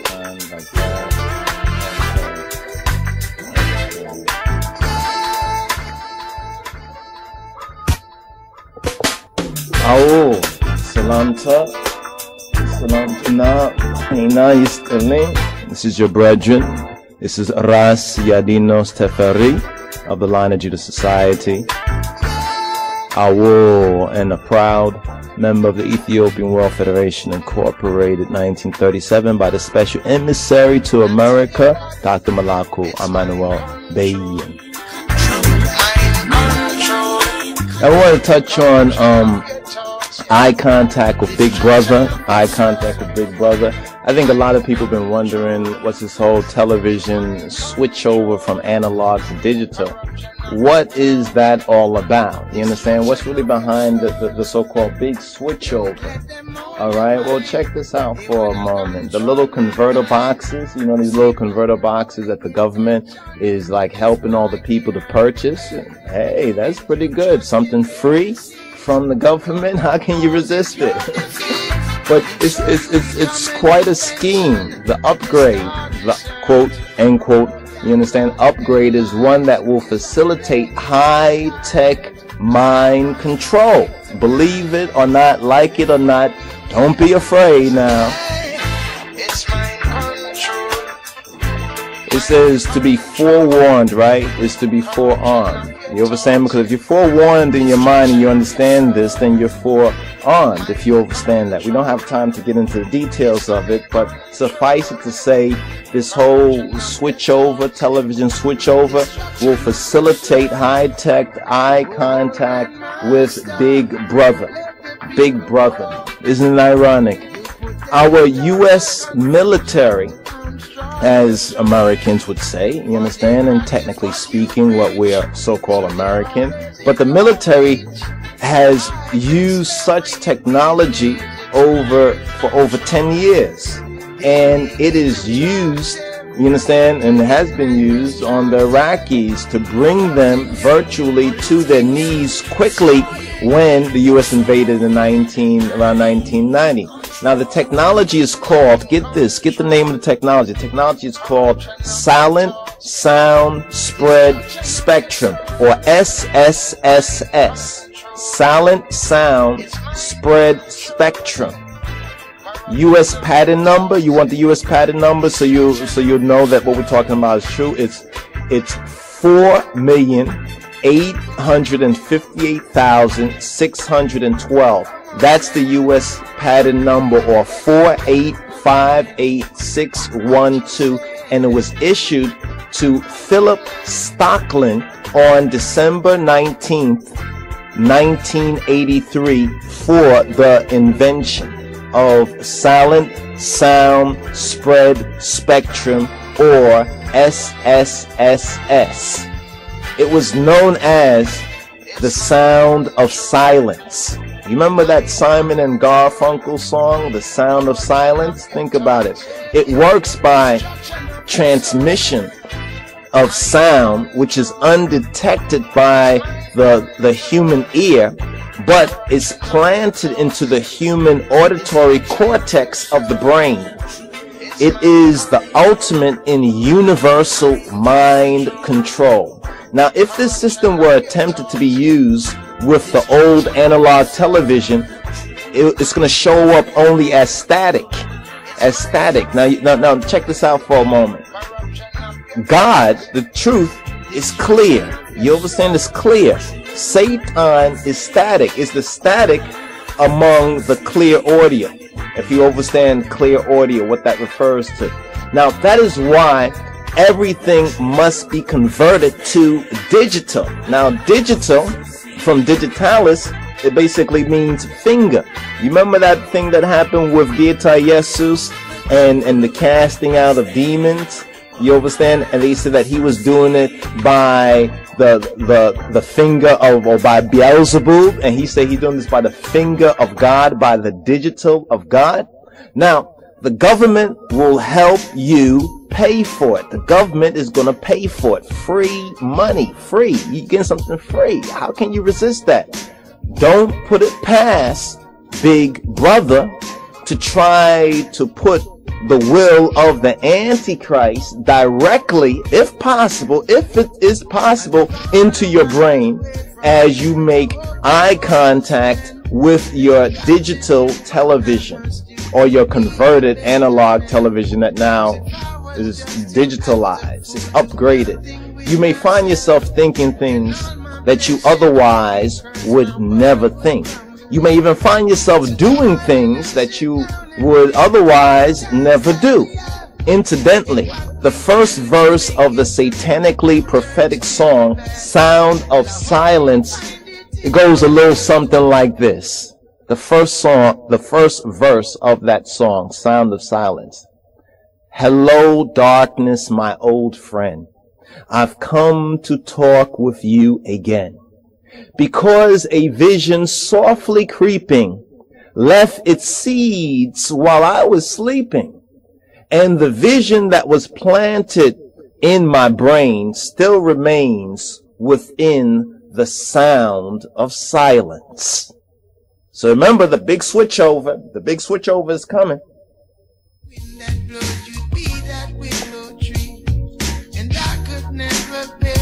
time like that. Oh, salamta, salamtina, yistilin. This is your brethren. This is Ras Yadinos Teferi of the line of Judah Society. Awo, and a proud member of the Ethiopian World Federation, incorporated 1937 by the special emissary to America, Dr. Malaku Emmanuel Bayin. I want to touch on eye contact with Big Brother. Eye contact with Big Brother. I think a lot of people have been wondering what's this whole television switch over from analog to digital. What is that all about? You understand? What's really behind the so-called big switch over? Alright, well, check this out for a moment. The little converter boxes, you know, these little converter boxes that the government is like helping all the people to purchase. Hey, that's pretty good. Something free from the government. How can you resist it? But it's quite a scheme. The upgrade, the quote, end quote, you understand, upgrade is one that will facilitate high-tech mind control. Believe it or not, like it or not, don't be afraid now. It says to be forewarned, right? Is to be forearmed. You understand? Because if you're forewarned in your mind and you understand this, then you're forearmed if you understand that. We don't have time to get into the details of it, but suffice it to say, this whole switchover, television switchover, will facilitate high-tech eye contact with Big Brother. Big Brother. Isn't it ironic? Our U.S. military, as Americans would say, you understand, and technically speaking, what we are so-called American, but the military has used such technology for over 10 years, and it is used, you understand, and has been used on the Iraqis to bring them virtually to their knees quickly when the U.S. invaded in around 1990. Now the technology is called, get this, get the name of the technology. The technology is called Silent Sound Spread Spectrum, or SSSS. Silent Sound Spread Spectrum. U.S. patent number. You want the U.S. patent number so you know that what we're talking about is true. It's 4,858,612. That's the U.S. patent number, or 4858612, and it was issued to Philip Stocklin on December 19th, 1983, for the invention of Silent Sound Spread Spectrum, or SSSS. It was known as the sound of silence. You remember that Simon and Garfunkel song, The Sound of Silence? Think about it. It works by transmission of sound, which is undetected by the human ear, but is planted into the human auditory cortex of the brain. It is the ultimate in universal mind control. Now, if this system were attempted to be used with the old analog television, it's going to show up only as static. Now check this out for a moment. God, the truth, is clear. You understand? It's clear. Satan is static. It's the static among the clear audio. If you understand clear audio, what that refers to. Now, that is why everything must be converted to digital. Now, digital, from digitalis, it basically means finger. You remember that thing that happened with Gita Jesus and the casting out of demons? You understand? And they said that he was doing it by the finger of, or by Beelzebub, and he said he's doing this by the finger of God, by the digital of God. Now, the government will help you pay for it. The government is going to pay for it. Free money, free. You get something free. How can you resist that? Don't put it past Big Brother to try to put the will of the Antichrist directly, if possible, if it is possible, into your brain as you make eye contact with your digital televisions or your converted analog television that now is digitalized, it's upgraded. You may find yourself thinking things that you otherwise would never think. You may even find yourself doing things that you would otherwise never do. Incidentally, the first verse of the satanically prophetic song, Sound of Silence, it goes a little something like this. The first verse of that song, Sound of Silence. Hello, darkness, my old friend. I've come to talk with you again. Because a vision softly creeping left its seeds while I was sleeping. And the vision that was planted in my brain still remains within the sound of silence. So remember, the big switchover is coming. Wind that blows, you'd be that willow tree, and I could never bear